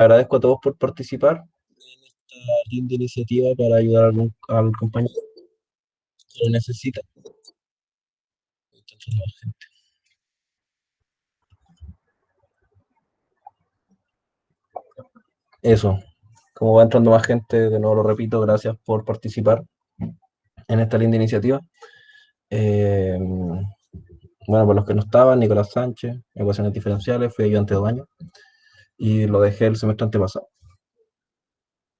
Agradezco a todos por participar en esta linda iniciativa para ayudar al compañero que lo necesita. Eso, como va entrando más gente, de nuevo lo repito, gracias por participar en esta linda iniciativa. Eh, bueno, por los que no estaban, Nicolás Sánchez, ecuaciones diferenciales, fui ayudante de 2 años y lo dejé el semestre antepasado.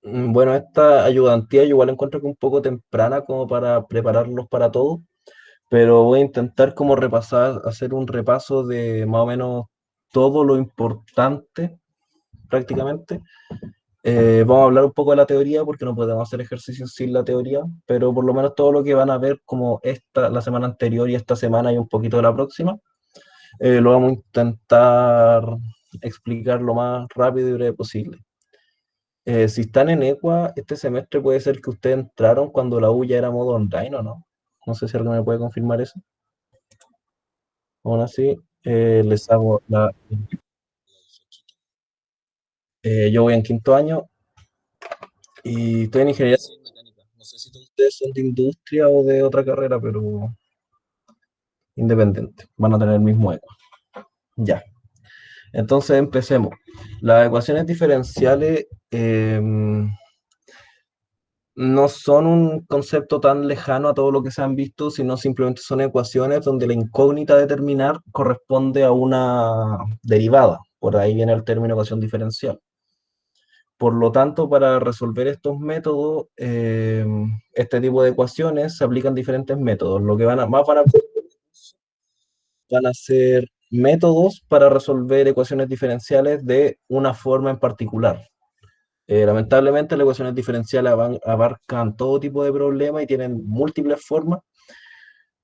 Bueno, esta ayudantía yo igual encuentro que un poco temprana como para prepararlos para todo, pero voy a intentar como repasar, hacer un repaso de más o menos todo lo importante prácticamente. Vamos a hablar un poco de la teoría porque no podemos hacer ejercicios sin la teoría, pero por lo menos todo lo que van a ver como la semana anterior y esta semana y un poquito de la próxima, lo vamos a intentar explicar lo más rápido y breve posible. Si están en ECUA, este semestre puede ser que ustedes entraron cuando la U ya era modo online o no. No sé si alguien me puede confirmar eso. Aún así, les hago la... yo voy en quinto año y estoy en ingeniería civil mecánica. No sé si ustedes son de industria o de otra carrera, pero independiente. Van a tener el mismo ECUA. Ya. Entonces empecemos. Las ecuaciones diferenciales no son un concepto tan lejano a todo lo que se han visto, sino simplemente son ecuaciones donde la incógnita a determinar corresponde a una derivada. Por ahí viene el término ecuación diferencial. Por lo tanto, para resolver estos métodos, este tipo de ecuaciones se aplican diferentes métodos. Lo que van a ser métodos para resolver ecuaciones diferenciales de una forma en particular. Lamentablemente, las ecuaciones diferenciales abarcan todo tipo de problemas y tienen múltiples formas.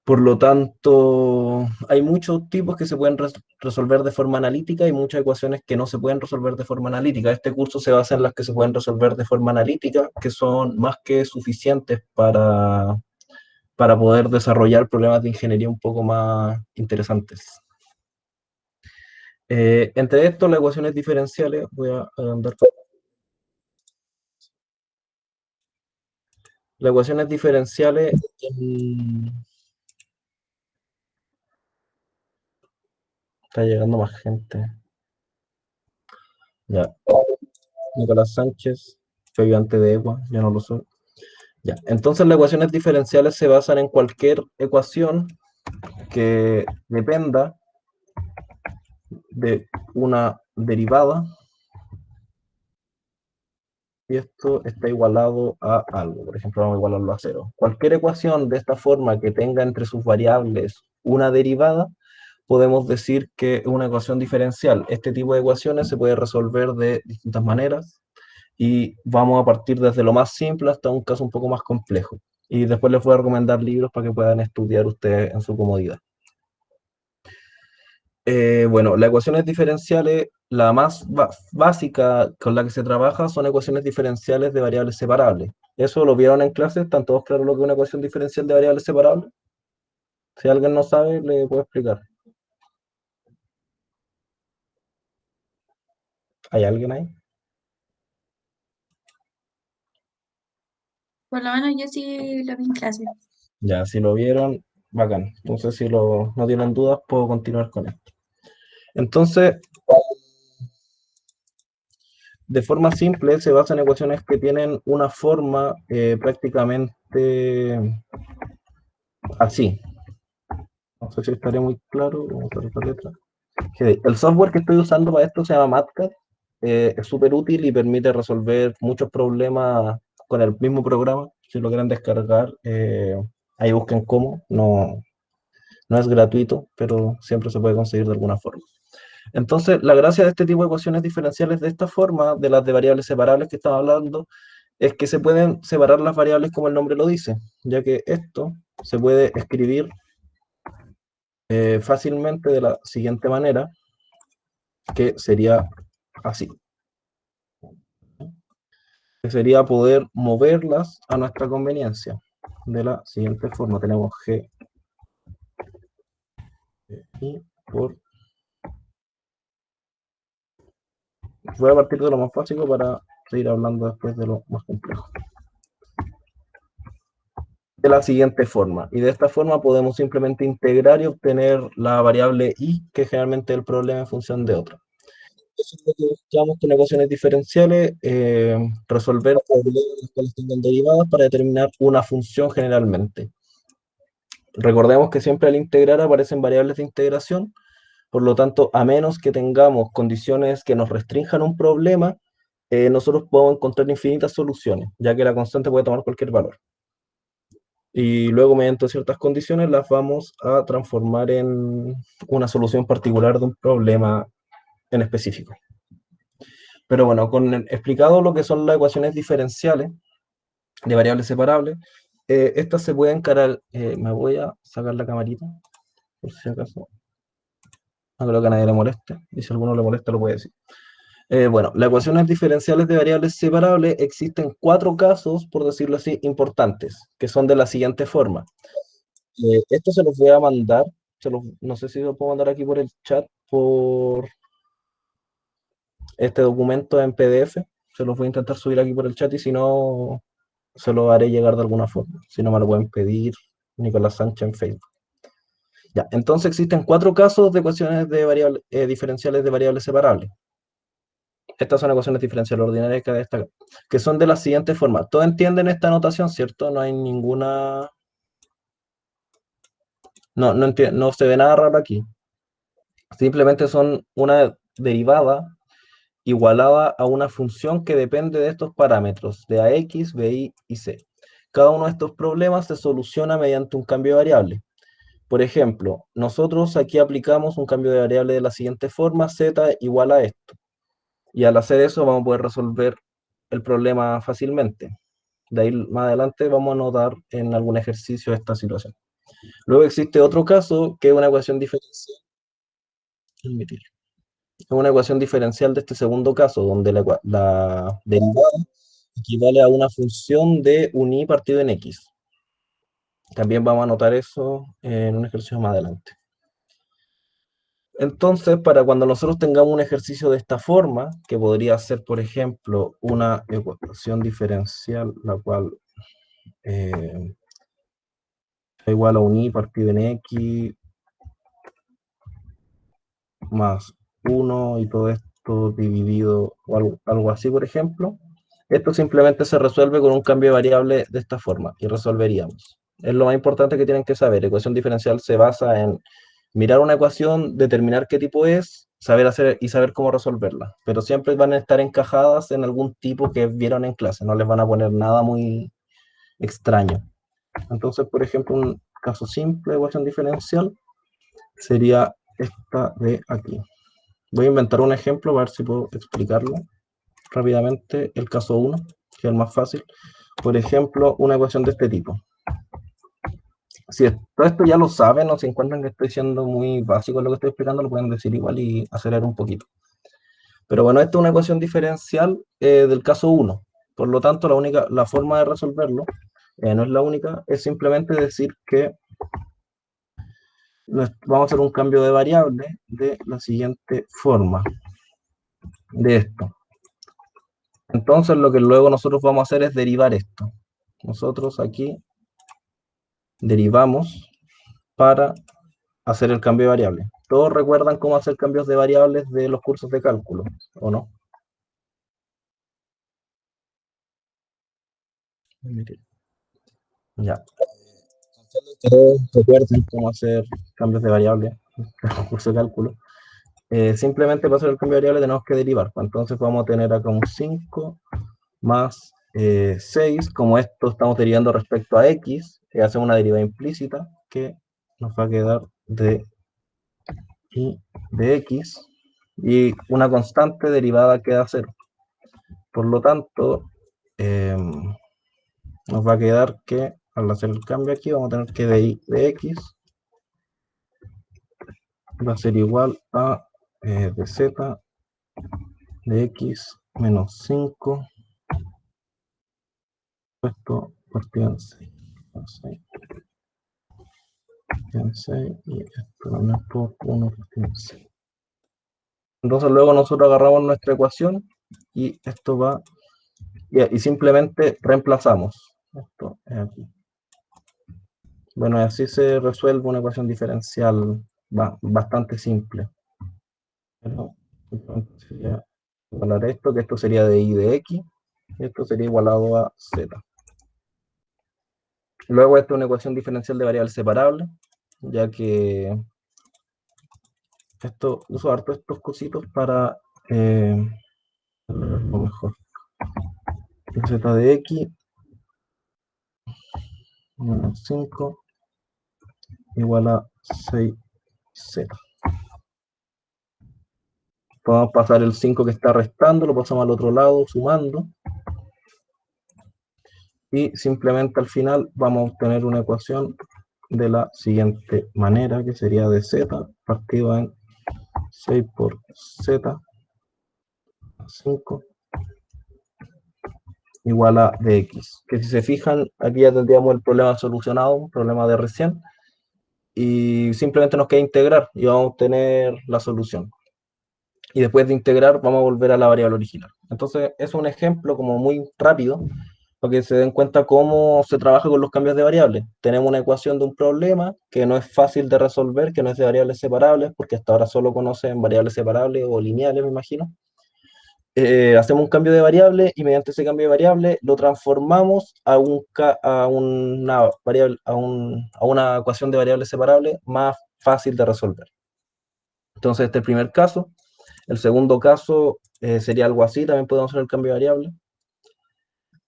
Por lo tanto, hay muchos tipos que se pueden resolver de forma analítica y muchas ecuaciones que no se pueden resolver de forma analítica. Este curso se basa en las que se pueden resolver de forma analítica, que son más que suficientes para poder desarrollar problemas de ingeniería un poco más interesantes. Entre estos, las ecuaciones diferenciales, voy a agrandar. Las ecuaciones diferenciales, mm, está llegando más gente. Ya. Nicolás Sánchez, soy ayudante de ECUA, yo no lo soy. Ya. Entonces, las ecuaciones diferenciales se basan en cualquier ecuación que dependa de una derivada y esto está igualado a algo. Por ejemplo, vamos a igualarlo a cero. Cualquier ecuación de esta forma que tenga entre sus variables una derivada, podemos decir que es una ecuación diferencial. Este tipo de ecuaciones se puede resolver de distintas maneras y vamos a partir desde lo más simple hasta un caso un poco más complejo. Y después les voy a recomendar libros para que puedan estudiar ustedes en su comodidad. Bueno, las ecuaciones diferenciales, la más básica con la que se trabaja son ecuaciones diferenciales de variables separables. ¿Eso lo vieron en clase? ¿Están todos claros lo que es una ecuación diferencial de variables separables? Si alguien no sabe, le puedo explicar. ¿Hay alguien ahí? Por lo menos yo sí lo vi en clase. Ya, si lo vieron, bacán. Entonces, si no tienen dudas, puedo continuar con esto. Entonces, de forma simple, se basa en ecuaciones que tienen una forma prácticamente así. No sé si estaré muy claro. Vamos a ver esta letra. El software que estoy usando para esto se llama MATLAB. Es súper útil y permite resolver muchos problemas con el mismo programa. Si lo quieren descargar, ahí busquen cómo. No, no es gratuito, pero siempre se puede conseguir de alguna forma. Entonces, la gracia de este tipo de ecuaciones diferenciales de esta forma, de las de variables separables que estaba hablando, es que se pueden separar las variables como el nombre lo dice, ya que esto se puede escribir fácilmente de la siguiente manera, que sería así, que sería poder moverlas a nuestra conveniencia. De la siguiente forma, tenemos G y por Voy a partir de lo más básico para seguir hablando después de lo más complejo. De la siguiente forma, y de esta forma podemos simplemente integrar y obtener la variable y, que generalmente es el problema en función de otra. Eso es lo que buscamos con ecuaciones diferenciales, resolver problemas que tengan derivadas para determinar una función generalmente. Recordemos que siempre al integrar aparecen variables de integración, por lo tanto, a menos que tengamos condiciones que nos restrinjan un problema, nosotros podemos encontrar infinitas soluciones, ya que la constante puede tomar cualquier valor. Y luego, mediante ciertas condiciones, las vamos a transformar en una solución particular de un problema en específico. Pero bueno, con explicado lo que son las ecuaciones diferenciales de variables separables, estas se pueden encarar. Me voy a sacar la camarita, por si acaso. No creo que a nadie le moleste, y si a alguno le molesta lo puede decir. Bueno, las ecuaciones diferenciales de variables separables existen cuatro casos, por decirlo así, importantes, que son de la siguiente forma. Esto se los voy a mandar, no sé si lo puedo mandar aquí por el chat, por este documento en PDF, se los voy a intentar subir aquí por el chat y si no, se lo haré llegar de alguna forma. Si no me lo pueden pedir, Nicolás Sánchez en Facebook. Ya, entonces existen cuatro casos de ecuaciones de variables, diferenciales de variables separables. Estas son ecuaciones diferenciales ordinarias que destacar, que son de la siguiente forma. Todos entienden esta notación, ¿cierto? No hay ninguna... No se ve nada raro aquí. Simplemente son una derivada igualada a una función que depende de estos parámetros, de ax, by y c. Cada uno de estos problemas se soluciona mediante un cambio de variable. Por ejemplo, nosotros aquí aplicamos un cambio de variable de la siguiente forma, z igual a esto. Y al hacer eso vamos a poder resolver el problema fácilmente. De ahí más adelante vamos a notar en algún ejercicio esta situación. Luego existe otro caso que es una ecuación diferencial. Es una ecuación diferencial de este segundo caso, donde la derivada equivale a una función de un y partido en x. También vamos a notar eso en un ejercicio más adelante. Entonces, para cuando nosotros tengamos un ejercicio de esta forma, que podría ser, por ejemplo, una ecuación diferencial, la cual es igual a un y partido en x más 1 y todo esto dividido o algo así, por ejemplo, esto simplemente se resuelve con un cambio de variable de esta forma y resolveríamos. Es lo más importante que tienen que saber. Ecuación diferencial se basa en mirar una ecuación, determinar qué tipo es, saber hacer y saber cómo resolverla. Pero siempre van a estar encajadas en algún tipo que vieron en clase, no les van a poner nada muy extraño. Entonces, por ejemplo, un caso simple de ecuación diferencial sería esta de aquí. Voy a inventar un ejemplo para ver si puedo explicarlo rápidamente. El caso 1, que es el más fácil. Por ejemplo, una ecuación de este tipo. Si todo esto ya lo saben o si encuentran que estoy siendo muy básico en lo que estoy explicando, lo pueden decir igual y acelerar un poquito. Pero bueno, esta es una ecuación diferencial del caso 1. Por lo tanto, la forma de resolverlo, no es la única, es simplemente decir que vamos a hacer un cambio de variable de la siguiente forma, de esto. Entonces lo que luego nosotros vamos a hacer es derivar esto. Nosotros aquí derivamos para hacer el cambio de variable. ¿Todos recuerdan cómo hacer cambios de variables de los cursos de cálculo, o no? Ya. Todos recuerden cómo hacer cambios de variable en los cursos de cálculo. Simplemente para hacer el cambio de variable tenemos que derivar. Entonces vamos a tener acá un 5 más 6. Como esto estamos derivando respecto a x, hacemos una derivada implícita que nos va a quedar de x y una constante derivada queda 0. Por lo tanto, nos va a quedar que al hacer el cambio aquí vamos a tener que de x va a ser igual a de z de x menos 5 puesto partido en 6. Y esto también por 1 partido en 6. Entonces luego nosotros agarramos nuestra ecuación y esto va, y simplemente reemplazamos. Esto es aquí. Bueno, así se resuelve una ecuación diferencial bastante simple. Pero, entonces sería igualar esto, que esto sería de y de x, y esto sería igualado a z. Luego esta es una ecuación diferencial de variables separables, ya que esto uso harto estos cositos para lo mejor. Z de x menos 5 igual a 6z. Podemos pasar el 5 que está restando, lo pasamos al otro lado sumando. Y simplemente al final vamos a obtener una ecuación de la siguiente manera, que sería de z partido en 6 por z 5 igual a dx. Que si se fijan, aquí ya tendríamos el problema solucionado, un problema de recién, y simplemente nos queda integrar y vamos a obtener la solución. Y después de integrar vamos a volver a la variable original. Entonces es un ejemplo como muy rápido, para que se den cuenta cómo se trabaja con los cambios de variables. Tenemos una ecuación de un problema que no es fácil de resolver, que no es de variables separables, porque hasta ahora solo conocen variables separables o lineales, me imagino. Hacemos un cambio de variable y mediante ese cambio de variable lo transformamos a una variable, a una ecuación de variables separables más fácil de resolver. Entonces este es el primer caso. El segundo caso sería algo así, también podemos hacer el cambio de variable.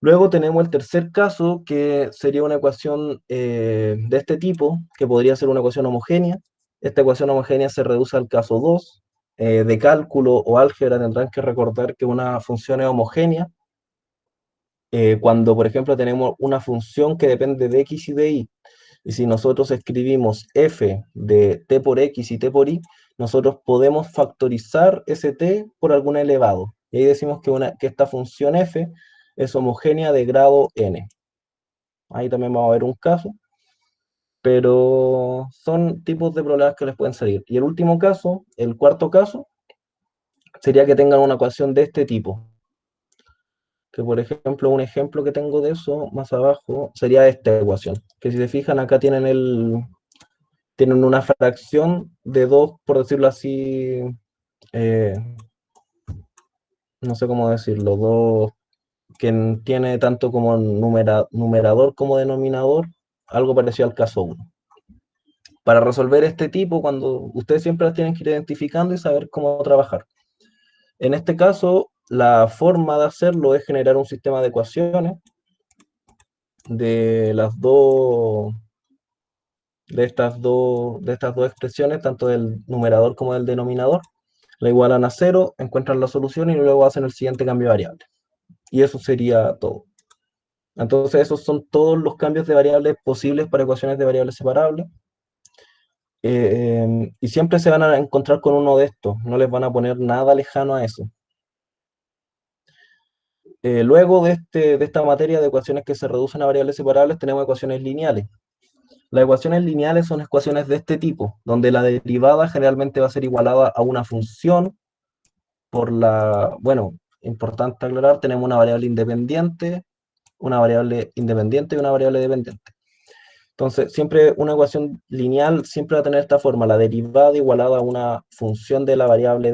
Luego tenemos el tercer caso, que sería una ecuación de este tipo, que podría ser una ecuación homogénea. Esta ecuación homogénea se reduce al caso 2. De cálculo o álgebra tendrán que recordar que una función es homogénea cuando, por ejemplo, tenemos una función que depende de x y de y. Y si nosotros escribimos f de t por x y t por y, nosotros podemos factorizar ese t por algún elevado. Y ahí decimos que esta función f es homogénea de grado n. Ahí también vamos a ver un caso, pero son tipos de problemas que les pueden salir. Y el último caso, el cuarto caso, sería que tengan una ecuación de este tipo. Que por ejemplo, un ejemplo que tengo de eso más abajo sería esta ecuación. Que si se fijan, acá tienen una fracción de 2, por decirlo así, eh, no sé cómo decirlo, 2 que tiene tanto como numerador como denominador, algo parecido al caso 1. Para resolver este tipo, cuando ustedes siempre las tienen que ir identificando y saber cómo trabajar. En este caso, la forma de hacerlo es generar un sistema de ecuaciones de las dos, de estas dos expresiones, tanto del numerador como del denominador. La igualan a cero, encuentran la solución y luego hacen el siguiente cambio de variable. Y eso sería todo. Entonces, esos son todos los cambios de variables posibles para ecuaciones de variables separables. Y siempre se van a encontrar con uno de estos, no les van a poner nada lejano a eso. Luego de esta materia de ecuaciones que se reducen a variables separables, tenemos ecuaciones lineales. Las ecuaciones lineales son ecuaciones de este tipo, donde la derivada generalmente va a ser igualada a una función bueno, importante aclarar, tenemos una variable independiente y una variable dependiente. Entonces, siempre una ecuación lineal siempre va a tener esta forma, la derivada igualada a una función de la variable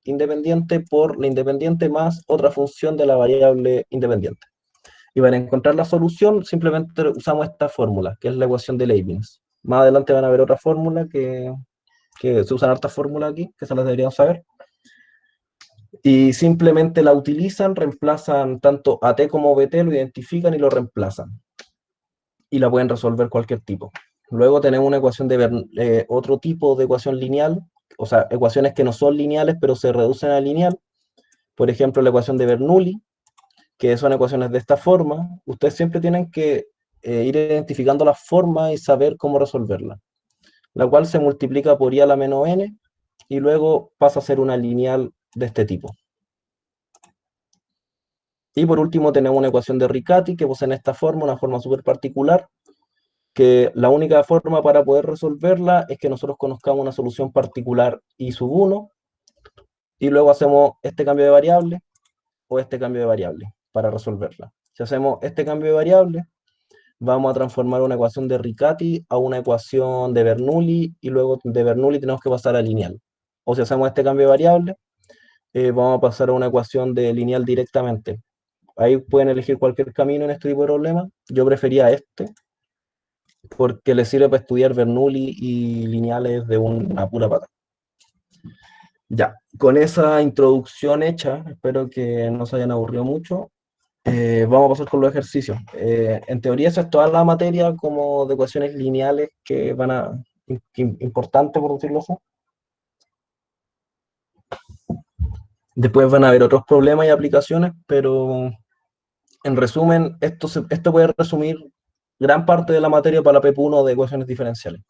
independiente por la independiente más otra función de la variable independiente. Y para encontrar la solución, simplemente usamos esta fórmula, que es la ecuación de Leibniz. Más adelante van a ver otra fórmula que se usan hartas fórmulas aquí, que se las deberían saber. Y simplemente la utilizan, reemplazan tanto a t como bt, lo identifican y lo reemplazan. Y la pueden resolver cualquier tipo. Luego tenemos una ecuación otro tipo de ecuación lineal, o sea, ecuaciones que no son lineales, pero se reducen a lineal. Por ejemplo, la ecuación de Bernoulli, que son ecuaciones de esta forma. Ustedes siempre tienen que ir identificando la forma y saber cómo resolverla. La cual se multiplica por i a la menos n y luego pasa a ser una lineal de este tipo. Y por último tenemos una ecuación de Riccati que posee en esta forma, una forma súper particular, que la única forma para poder resolverla es que nosotros conozcamos una solución particular i sub 1, y luego hacemos este cambio de variable o este cambio de variable para resolverla. Si hacemos este cambio de variable, vamos a transformar una ecuación de Riccati a una ecuación de Bernoulli y luego de Bernoulli tenemos que pasar a lineal. O si hacemos este cambio de variable, vamos a pasar a una ecuación de lineal directamente. Ahí pueden elegir cualquier camino en este tipo de problemas. Yo prefería este porque les sirve para estudiar Bernoulli y lineales de una pura pata. Ya, con esa introducción hecha, espero que no se hayan aburrido mucho. Vamos a pasar con los ejercicios. En teoría, esa es toda la materia como de ecuaciones lineales que van a, importante por decirlo así. Después van a haber otros problemas y aplicaciones, pero en resumen, esto puede resumir gran parte de la materia para la PP1 de ecuaciones diferenciales.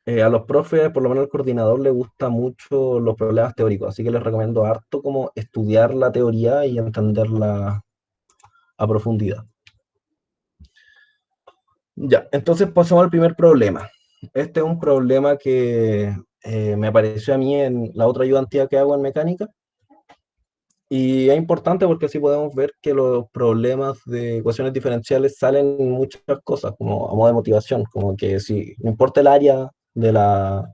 A los profes, por lo menos al coordinador, le gusta mucho los problemas teóricos, así que les recomiendo harto como estudiar la teoría y entenderla a profundidad. Ya, entonces pasamos al primer problema. Este es un problema que me apareció a mí en la otra ayudantía que hago en mecánica. Y es importante porque así podemos ver que los problemas de ecuaciones diferenciales salen en muchas cosas, como a modo de motivación, como que si no importa el área de la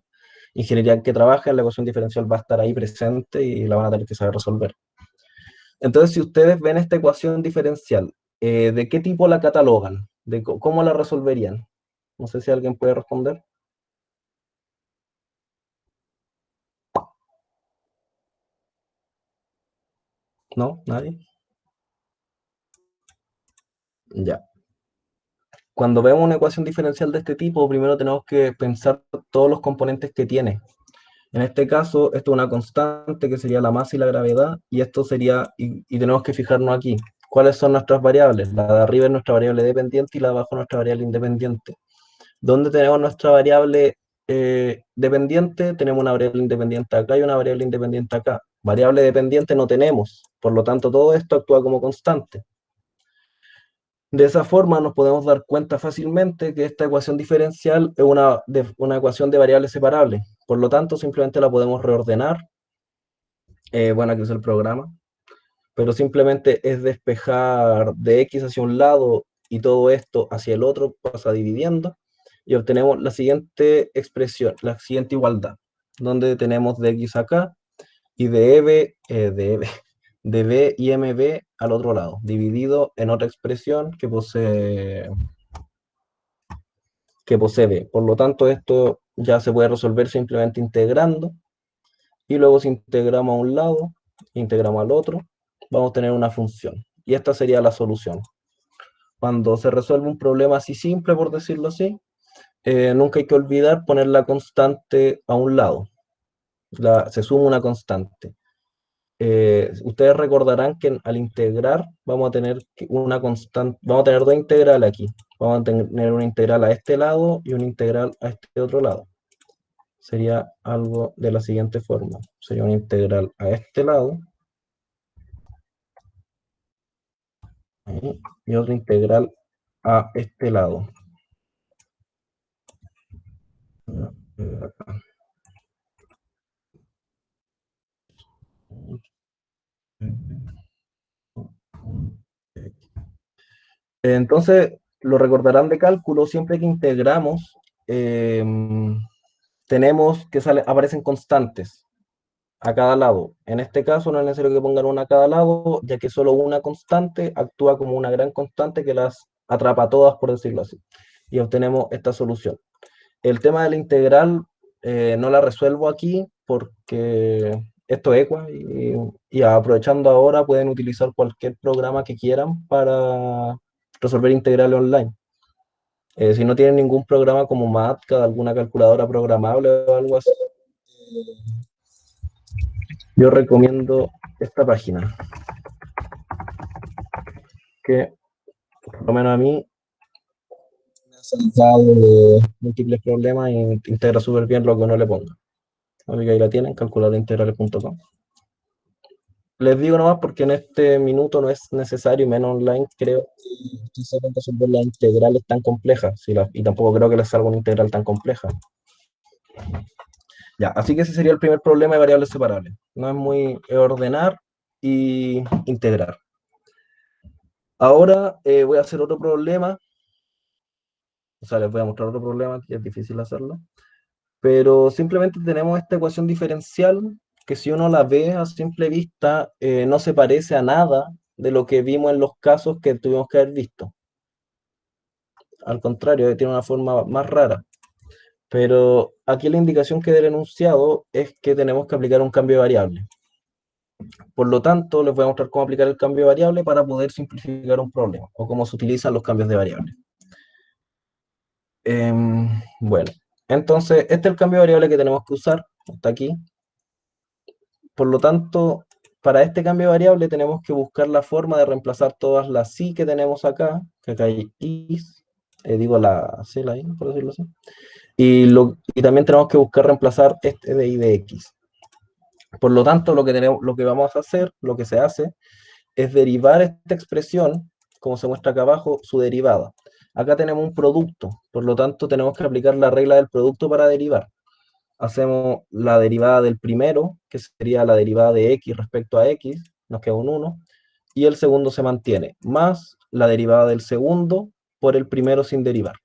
ingeniería en que trabaja, la ecuación diferencial va a estar ahí presente y la van a tener que saber resolver. Entonces, si ustedes ven esta ecuación diferencial, ¿de qué tipo la catalogan? ¿Cómo la resolverían? No sé si alguien puede responder. ¿No? ¿Nadie? Ya. Cuando vemos una ecuación diferencial de este tipo, primero tenemos que pensar todos los componentes que tiene. En este caso, esto es una constante que sería la masa y la gravedad, y esto sería, y tenemos que fijarnos aquí, ¿cuáles son nuestras variables? La de arriba es nuestra variable dependiente y la de abajo nuestra variable independiente. ¿Dónde tenemos nuestra variable dependiente? Tenemos una variable independiente acá y una variable independiente acá. Variable dependiente no tenemos, por lo tanto todo esto actúa como constante. De esa forma nos podemos dar cuenta fácilmente que esta ecuación diferencial es una ecuación de variables separables. Por lo tanto, simplemente la podemos reordenar. Bueno, aquí es el programa. Pero simplemente es despejar de x hacia un lado y todo esto hacia el otro, pasa dividiendo. Y obtenemos la siguiente expresión, la siguiente igualdad, donde tenemos de x acá y de b y mb al otro lado, dividido en otra expresión que posee b. Por lo tanto, esto ya se puede resolver simplemente integrando, y luego si integramos a un lado, integramos al otro, vamos a tener una función. Y esta sería la solución. Cuando se resuelve un problema así simple, por decirlo así, nunca hay que olvidar poner la constante a un lado. Se suma una constante. Ustedes recordarán que al integrar vamos a tener una constante, vamos a tener dos integrales aquí. Vamos a tener una integral a este lado y una integral a este otro lado. Sería algo de la siguiente forma. Sería una integral a este lado y otra integral a este lado. Entonces, lo recordarán de cálculo, siempre que integramos, eh, tenemos que aparecen constantes a cada lado. En este caso no es necesario que pongan una a cada lado, ya que solo una constante actúa como una gran constante que las atrapa a todas, por decirlo así. Y obtenemos esta solución. El tema de la integral no la resuelvo aquí porque esto es equa y aprovechando ahora pueden utilizar cualquier programa que quieran para resolver integrales online. Si no tienen ningún programa como MATCAD, alguna calculadora programable o algo así, yo recomiendo esta página, que por lo menos a mí me ha salvado de múltiples problemas y integra súper bien lo que uno le ponga. Así que ahí la tienen, calculadoraintegrales.com. Les digo nomás porque en este minuto no es necesario, y menos online, creo que ustedes sepan resolver las integrales tan complejas, y tampoco creo que les salga una integral tan compleja. Ya, así que ese sería el primer problema de variables separables. No es muy ordenar y integrar. Ahora voy a hacer otro problema, o sea, les voy a mostrar otro problema, que es difícil hacerlo, pero simplemente tenemos esta ecuación diferencial que si uno la ve a simple vista, no se parece a nada de lo que vimos en los casos que tuvimos que haber visto. Al contrario, tiene una forma más rara. Pero aquí la indicación que del enunciado es que tenemos que aplicar un cambio de variable. Por lo tanto, les voy a mostrar cómo aplicar el cambio de variable para poder simplificar un problema o cómo se utilizan los cambios de variable. Bueno, entonces este es el cambio de variable que tenemos que usar hasta aquí. Por lo tanto, para este cambio de variable tenemos que buscar la forma de reemplazar todas las sí que tenemos acá, que acá hay is, digo la c, la i, por decirlo así. Y también tenemos que buscar reemplazar este de i de x. Por lo tanto, lo que vamos a hacer, lo que se hace, es derivar esta expresión, como se muestra acá abajo, su derivada. Acá tenemos un producto, por lo tanto tenemos que aplicar la regla del producto para derivar. Hacemos la derivada del primero, que sería la derivada de x respecto a x, nos queda un 1, y el segundo se mantiene, más la derivada del segundo por el primero sin derivar.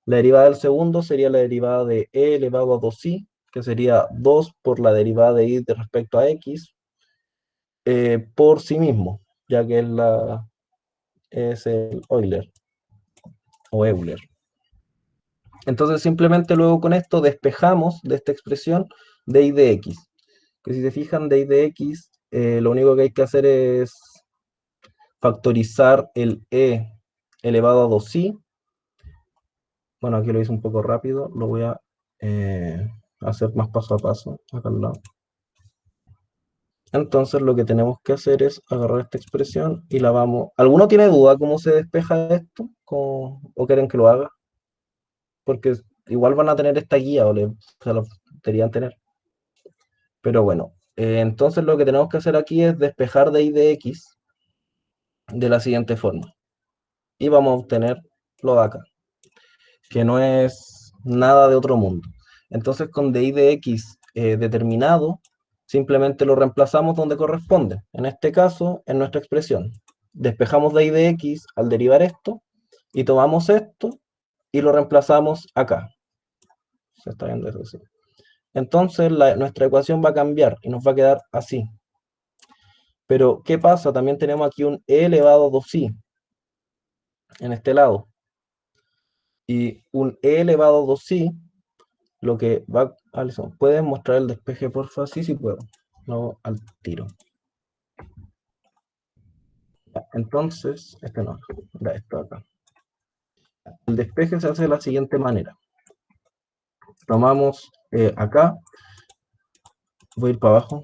La derivada del segundo sería la derivada de e elevado a 2i, que sería 2 por la derivada de y respecto a x, por sí mismo, ya que es el Euler o Euler. Entonces simplemente luego con esto despejamos de esta expresión de y de x. Que si se fijan, de y de x, lo único que hay que hacer es factorizar el e elevado a 2i. Bueno, aquí lo hice un poco rápido, lo voy a hacer más paso a paso, acá al lado. Entonces lo que tenemos que hacer es agarrar esta expresión y la vamos... ¿Alguno tiene duda cómo se despeja esto? ¿O quieren que lo haga? Porque igual van a tener esta guía o se lo deberían tener. Pero bueno, entonces lo que tenemos que hacer aquí es despejar de y de x de la siguiente forma. Y vamos a obtener lo de acá, que no es nada de otro mundo. Entonces con de y de x determinado, simplemente lo reemplazamos donde corresponde. En este caso, en nuestra expresión. Despejamos de y de x al derivar esto, y tomamos esto y lo reemplazamos acá. Se está viendo eso, sí. Entonces nuestra ecuación va a cambiar y nos va a quedar así. Pero, ¿qué pasa? También tenemos aquí un e elevado a 2i en este lado. Y un e elevado a 2i, lo que va... Alison, ¿puedes mostrar el despeje, porfa? Sí, sí puedo. No al tiro. Entonces, este no, esto acá. El despeje se hace de la siguiente manera. Tomamos acá, voy a ir para abajo,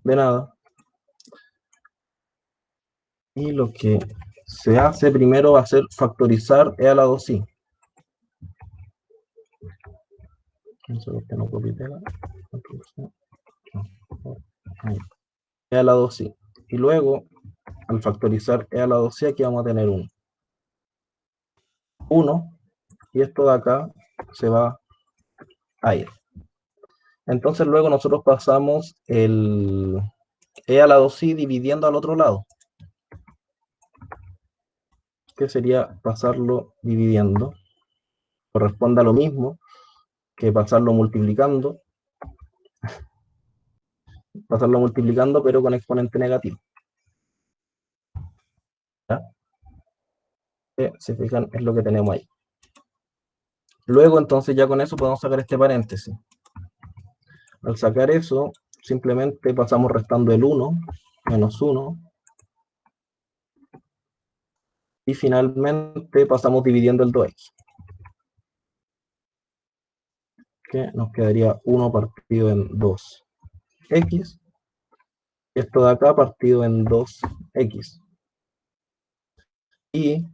de nada. Y lo que se hace primero va a ser factorizar e a la 2i. No copia y pega. E a la 2i. Y luego, al factorizar e a la 2i, aquí vamos a tener un 1, y esto de acá se va a ir. Entonces luego nosotros pasamos el e a la 2i dividiendo al otro lado, que sería pasarlo dividiendo. Corresponde a lo mismo que pasarlo multiplicando pero con exponente negativo. ¿Ya? Se fijan, es lo que tenemos ahí. Luego entonces ya con eso podemos sacar este paréntesis. Al sacar eso, simplemente pasamos restando el 1, menos 1, y finalmente pasamos dividiendo el 2x, que nos quedaría 1 partido en 2x, esto de acá partido en 2x. Y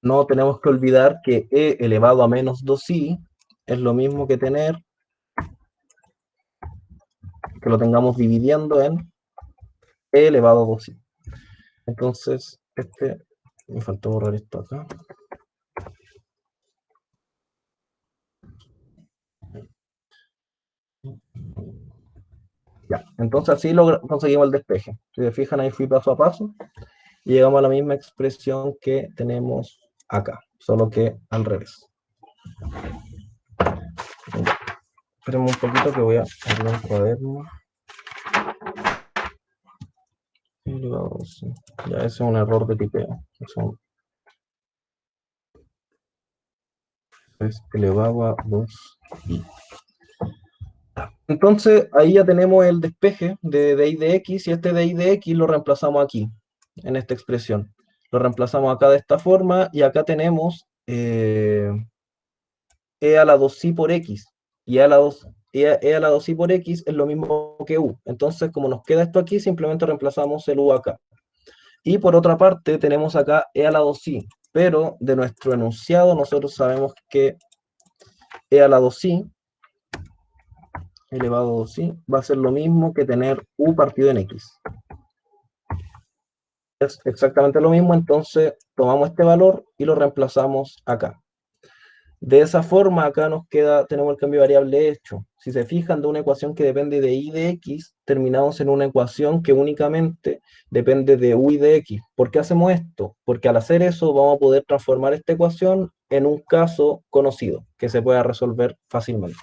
no tenemos que olvidar que e elevado a menos 2i es lo mismo que que lo tengamos dividiendo en e elevado a 2i. Entonces, me faltó borrar esto acá. Entonces así conseguimos el despeje. Si se fijan, ahí fui paso a paso y llegamos a la misma expresión que tenemos acá, solo que al revés. Espérenme un poquito que voy a abrir un cuaderno. Ya, ese es un error de tipeo. Es elevado a 2i. Entonces, ahí ya tenemos el despeje de dy de x, y este dy de x lo reemplazamos aquí, en esta expresión. Lo reemplazamos acá de esta forma, y acá tenemos e a la 2i por x, y e a la 2i por x es lo mismo que u. Entonces, como nos queda esto aquí, simplemente reemplazamos el u acá. Y por otra parte, tenemos acá e a la 2i, pero de nuestro enunciado nosotros sabemos que e a la 2i elevado a 2i va a ser lo mismo que tener u partido en x. Es exactamente lo mismo, entonces tomamos este valor y lo reemplazamos acá. De esa forma, acá nos queda, tenemos el cambio de variable hecho. Si se fijan, de una ecuación que depende de y de x, terminamos en una ecuación que únicamente depende de u y de x. ¿Por qué hacemos esto? Porque al hacer eso vamos a poder transformar esta ecuación en un caso conocido, que se pueda resolver fácilmente.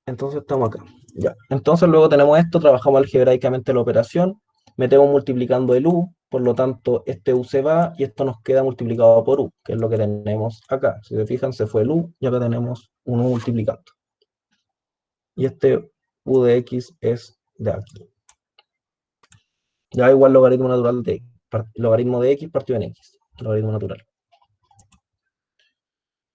Entonces estamos acá. Ya. Entonces luego tenemos esto, trabajamos algebraicamente la operación, metemos multiplicando el u, por lo tanto este u se va y esto nos queda multiplicado por u, que es lo que tenemos acá. Si se fijan, se fue el u y acá tenemos un u multiplicando. Y este u de x es de aquí. Ya igual logaritmo natural de logaritmo de x partido en x, logaritmo natural.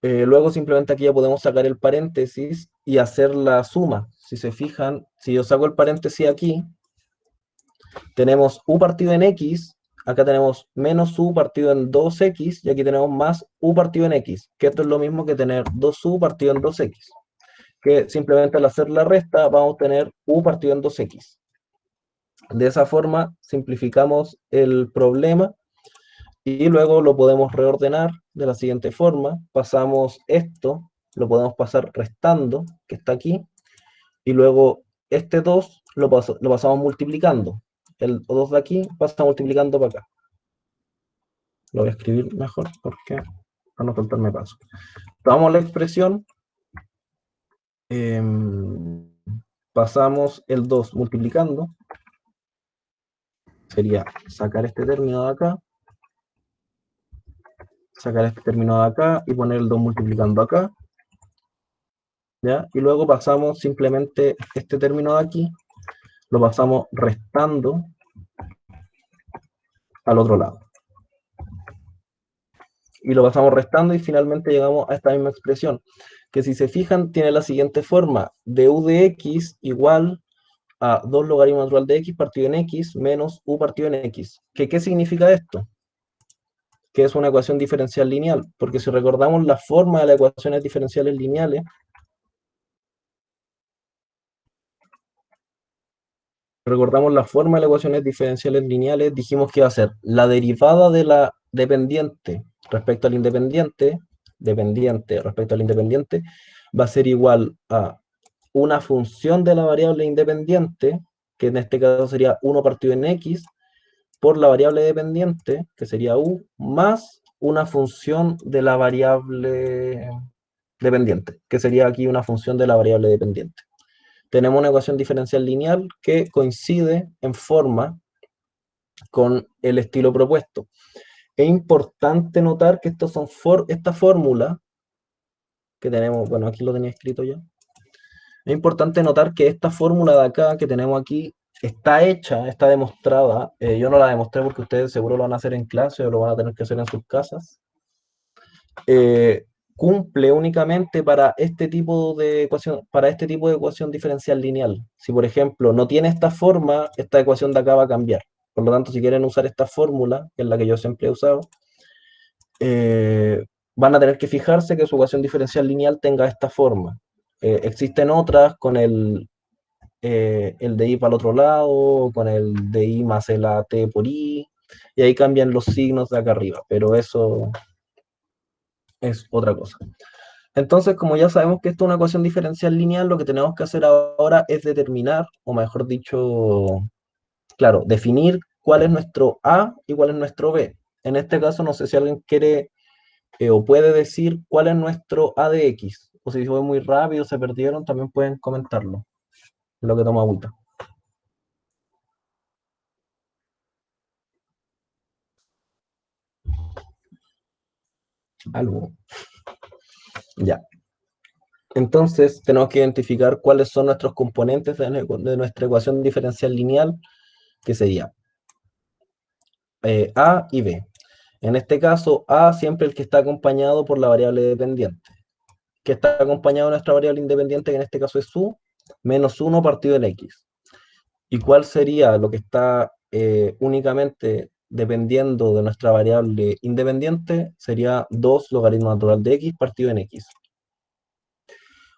Luego simplemente aquí ya podemos sacar el paréntesis y hacer la suma. Si se fijan, si yo saco el paréntesis aquí, tenemos u partido en x, acá tenemos menos u partido en 2x, y aquí tenemos más u partido en x, que esto es lo mismo que tener 2u partido en 2x, que simplemente al hacer la resta vamos a tener u partido en 2x. De esa forma simplificamos el problema y luego lo podemos reordenar de la siguiente forma. Pasamos esto, lo podemos pasar restando, que está aquí, y luego este 2 lo pasamos multiplicando. El 2 de aquí pasa multiplicando para acá. Lo voy a escribir mejor porque para no faltarme paso. Tomamos la expresión, pasamos el 2 multiplicando, sería sacar este término de acá, sacar este término de acá y poner el 2 multiplicando acá, ¿ya? Y luego pasamos simplemente este término de aquí, lo pasamos restando al otro lado. Y lo pasamos restando y finalmente llegamos a esta misma expresión, que si se fijan tiene la siguiente forma, de u de x igual a 2 logaritmo natural de x partido en x menos u partido en x. ¿Qué significa esto? Que es una ecuación diferencial lineal, porque si recordamos la forma de las ecuaciones diferenciales lineales, dijimos que iba a ser la derivada de la dependiente respecto al independiente, dependiente respecto al independiente, va a ser igual a una función de la variable independiente, que en este caso sería 1 partido en x, por la variable dependiente, que sería u, más una función de la variable dependiente, que sería aquí una función de la variable dependiente. Tenemos una ecuación diferencial lineal que coincide en forma con el estilo propuesto. Es importante notar que estos son esta fórmula que tenemos, bueno, aquí lo tenía escrito ya. Es importante notar que esta fórmula de acá que tenemos aquí está hecha, está demostrada. Yo no la demostré porque ustedes seguro lo van a hacer en clase o lo van a tener que hacer en sus casas. Cumple únicamente para este tipo de ecuación diferencial lineal. Si por ejemplo no tiene esta forma, esta ecuación de acá va a cambiar. Por lo tanto, si quieren usar esta fórmula, que es la que yo siempre he usado, van a tener que fijarse que su ecuación diferencial lineal tenga esta forma. Existen otras con el de i para el otro lado, con el de i más el at por i, y ahí cambian los signos de acá arriba, pero eso es otra cosa. Entonces, como ya sabemos que esto es una ecuación diferencial lineal, lo que tenemos que hacer ahora es determinar, o mejor dicho, claro, definir cuál es nuestro A y cuál es nuestro B. En este caso, no sé si alguien quiere o puede decir cuál es nuestro A de X. O si fue muy rápido, se perdieron, también pueden comentarlo. Lo que toma agüita. Algo. Ya. Entonces, tenemos que identificar cuáles son nuestros componentes de nuestra ecuación diferencial lineal, que sería A y B. En este caso, A siempre el que está acompañado por la variable dependiente, que está acompañado de nuestra variable independiente, que en este caso es U, menos 1 partido en X. ¿Y cuál sería lo que está únicamente dependiendo de nuestra variable independiente? Sería 2 logaritmo natural de X partido en X.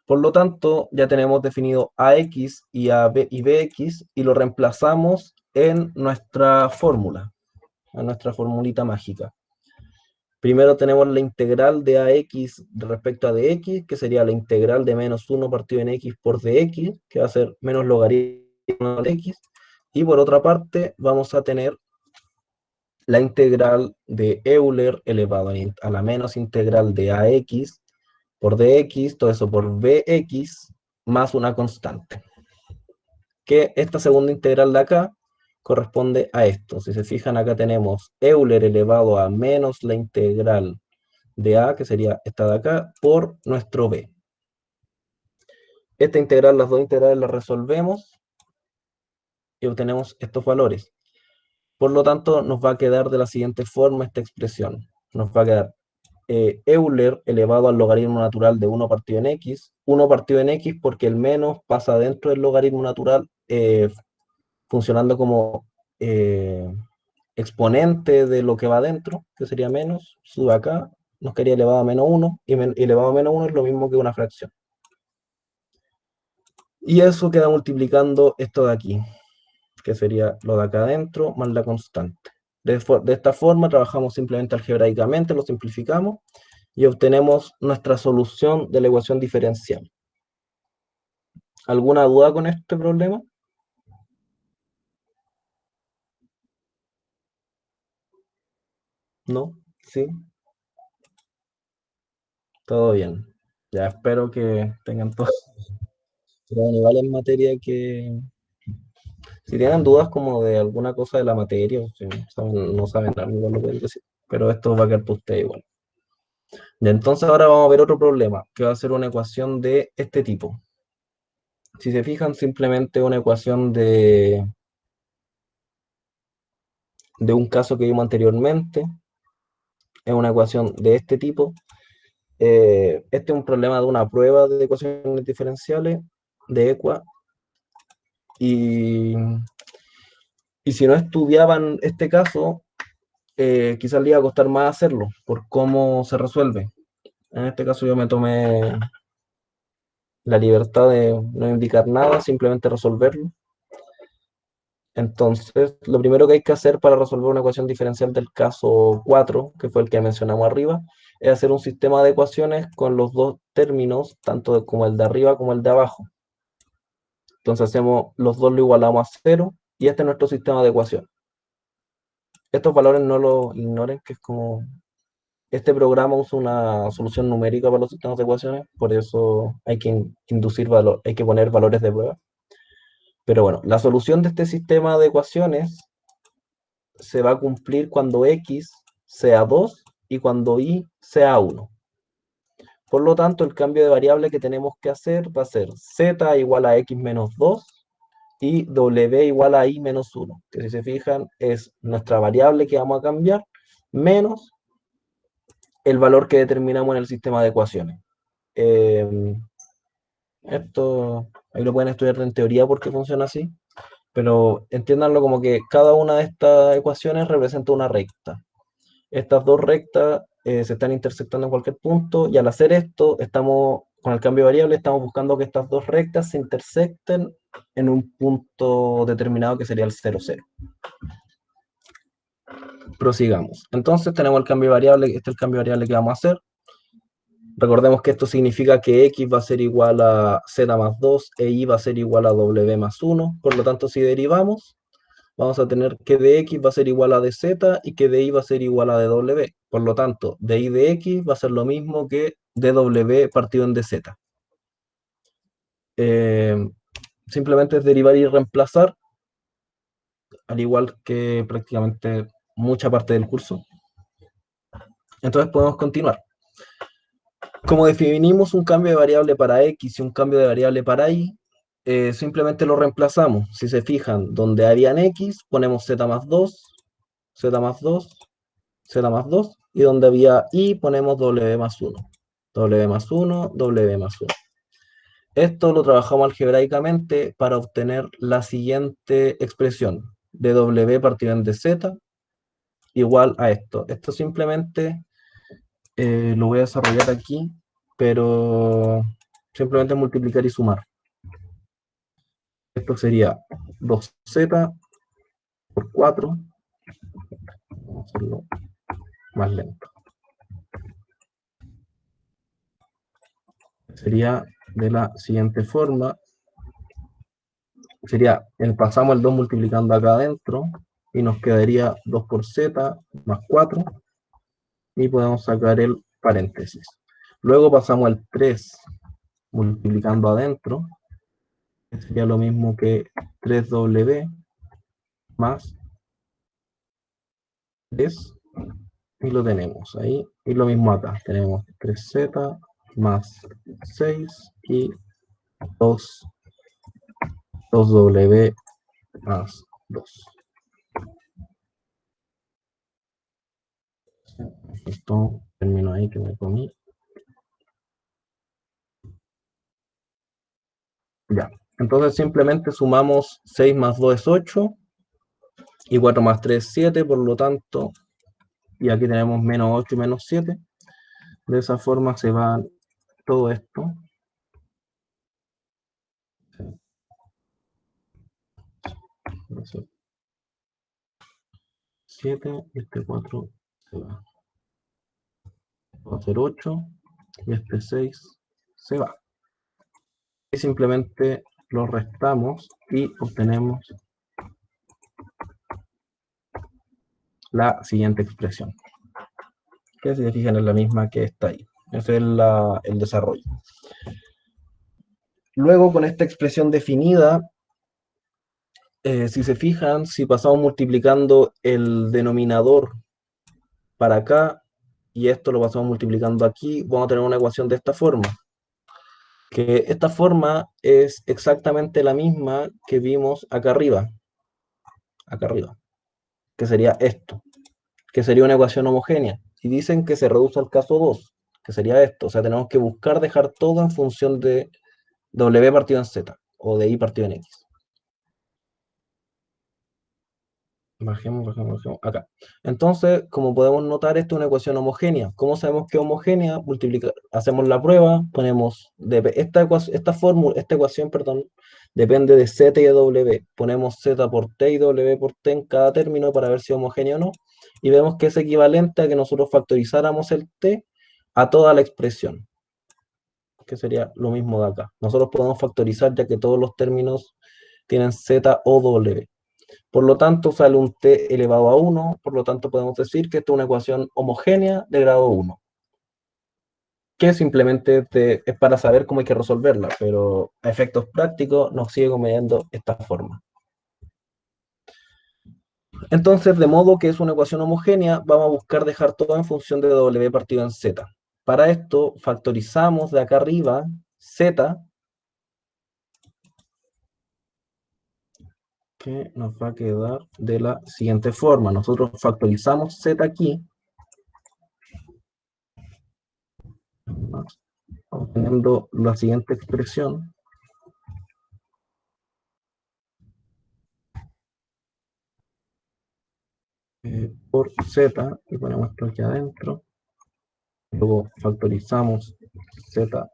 Por lo tanto, ya tenemos definido AX y AB y BX y lo reemplazamos en nuestra fórmula, en nuestra formulita mágica. Primero tenemos la integral de AX respecto a DX, que sería la integral de menos 1 partido en X por DX, que va a ser menos logaritmo de X. Y por otra parte, vamos a tener la integral de Euler elevado a la menos integral de AX por DX, todo eso por BX, más una constante. Que esta segunda integral de acá corresponde a esto. Si se fijan, acá tenemos Euler elevado a menos la integral de A, que sería esta de acá, por nuestro B. Esta integral, las dos integrales las resolvemos y obtenemos estos valores. Por lo tanto, nos va a quedar de la siguiente forma esta expresión. Nos va a quedar Euler elevado al logaritmo natural de 1 partido en X. 1 partido en X porque el menos pasa dentro del logaritmo natural funcionando como exponente de lo que va dentro, que sería menos, sube acá, nos quedaría elevado a menos 1, y elevado a menos 1 es lo mismo que una fracción. Y eso queda multiplicando esto de aquí, que sería lo de acá adentro más la constante. De esta forma trabajamos simplemente algebraicamente, lo simplificamos y obtenemos nuestra solución de la ecuación diferencial. ¿Alguna duda con este problema? ¿No? ¿Sí? Todo bien. Ya espero que tengan todo. Pero bueno, igual en materia que si tienen dudas como de alguna cosa de la materia, o si no saben algo, igual lo pueden decir. Pero esto va a quedar para usted igual. Y entonces ahora vamos a ver otro problema, que va a ser una ecuación de este tipo. Si se fijan, simplemente una ecuación de un caso que vimos anteriormente, es una ecuación de este tipo. Este es un problema de una prueba de ecuaciones diferenciales de EQUA. Y, y si no estudiaban este caso, quizás le iba a costar más hacerlo por cómo se resuelve. En este caso yo me tomé la libertad de no indicar nada, simplemente resolverlo. Entonces, lo primero que hay que hacer para resolver una ecuación diferencial del caso 4, que fue el que mencionamos arriba, es hacer un sistema de ecuaciones con los dos términos, tanto como el de arriba como el de abajo. Entonces hacemos los dos, lo igualamos a cero y este es nuestro sistema de ecuaciones. Estos valores no los ignoren, que es como este programa usa una solución numérica para los sistemas de ecuaciones, por eso hay que inducir valor, hay que poner valores de prueba. Pero bueno, la solución de este sistema de ecuaciones se va a cumplir cuando x sea 2 y cuando y sea 1. Por lo tanto, el cambio de variable que tenemos que hacer va a ser z igual a x menos 2 y w igual a y menos 1, que si se fijan es nuestra variable que vamos a cambiar, menos el valor que determinamos en el sistema de ecuaciones. Esto ahí lo pueden estudiar en teoría porque funciona así, pero entiéndanlo como que cada una de estas ecuaciones representa una recta. Estas dos rectas se están intersectando en cualquier punto y al hacer esto, estamos con el cambio de variable, estamos buscando que estas dos rectas se intersecten en un punto determinado que sería el 0, 0. Prosigamos. Entonces tenemos el cambio de variable, este es el cambio de variable que vamos a hacer. Recordemos que esto significa que x va a ser igual a z más 2 e y va a ser igual a w más 1. Por lo tanto, si derivamos, vamos a tener que de x va a ser igual a de z y que de y va a ser igual a de w. Por lo tanto, de y de x va a ser lo mismo que dw partido en dz. Eh, Simplemente es derivar y reemplazar, al igual que prácticamente mucha parte del curso. Entonces podemos continuar. Como definimos un cambio de variable para x y un cambio de variable para y, simplemente lo reemplazamos. Si se fijan, donde habían x, ponemos z más 2, z más 2, z más 2, y donde había y, ponemos w más 1, w más 1, w más 1. Esto lo trabajamos algebraicamente para obtener la siguiente expresión, de w partido en dz igual a esto. Esto simplemente lo voy a desarrollar aquí, pero simplemente multiplicar y sumar. Esto sería 2z por 4. Vamos a hacerlo más lento. Sería de la siguiente forma. Sería, pasamos el 2 multiplicando acá adentro y nos quedaría 2 por z más 4 y podemos sacar el paréntesis. Luego pasamos al 3 multiplicando adentro, que sería lo mismo que 3w más 3, y lo tenemos ahí. Y lo mismo acá, tenemos 3z más 6 y 2, 2w más 2. Esto termino ahí que me comí. Ya, entonces simplemente sumamos 6 más 2 es 8 y 4 más 3 es 7, por lo tanto, y aquí tenemos menos 8 y menos 7. De esa forma se va todo esto. 7 y este 4 se va. Va a ser 8 y este 6 se va. Y simplemente lo restamos y obtenemos la siguiente expresión, que si se fijan es la misma que está ahí. Ese es el desarrollo. Luego, con esta expresión definida, si se fijan, si pasamos multiplicando el denominador para acá y esto lo pasamos multiplicando aquí, vamos a tener una ecuación de esta forma. Que esta forma es exactamente la misma que vimos acá arriba, que sería esto, que sería una ecuación homogénea. Y dicen que se reduce al caso 2, que sería esto. O sea, tenemos que buscar dejar todo en función de w partido en z o de y partido en x. Bajemos acá. Entonces, como podemos notar, esta es una ecuación homogénea. ¿Cómo sabemos que es homogénea? Hacemos la prueba, ponemos esta ecuación, perdón, depende de z y de w. Ponemos z por t y w por t en cada término para ver si es homogéneo o no. Y vemos que es equivalente a que nosotros factorizáramos el t a toda la expresión, que sería lo mismo de acá. Nosotros podemos factorizar ya que todos los términos tienen z o w. Por lo tanto, sale un t elevado a 1, por lo tanto podemos decir que esta es una ecuación homogénea de grado 1, que simplemente es para saber cómo hay que resolverla, pero a efectos prácticos nos sigue conveniendo esta forma. Entonces, de modo que es una ecuación homogénea, vamos a buscar dejar todo en función de w partido en z. Para esto, factorizamos de acá arriba z, que nos va a quedar de la siguiente forma. Nosotros factorizamos z aquí, obteniendo la siguiente expresión, por z, y ponemos esto aquí adentro. Luego factorizamos z,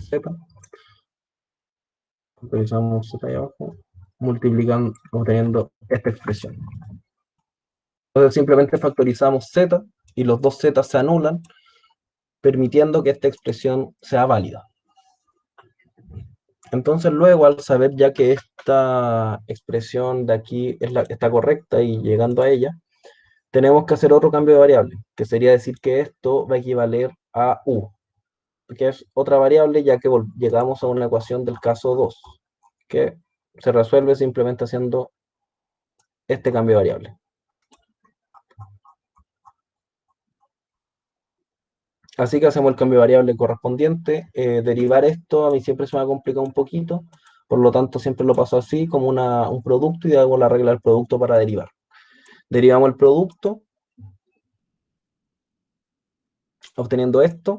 z, factorizamos z ahí abajo, multiplicando, obteniendo esta expresión. Entonces simplemente factorizamos z y los dos z se anulan, permitiendo que esta expresión sea válida. Entonces luego, al saber ya que esta expresión de aquí está correcta y llegando a ella, tenemos que hacer otro cambio de variable, que sería decir que esto va a equivaler a u, que es otra variable, ya que llegamos a una ecuación del caso 2, que se resuelve simplemente haciendo este cambio de variable. Así que hacemos el cambio de variable correspondiente. Derivar esto a mí siempre se me ha complicado un poquito, por lo tanto siempre lo paso así, como un producto, y hago la regla del producto para derivar. Derivamos el producto, obteniendo esto,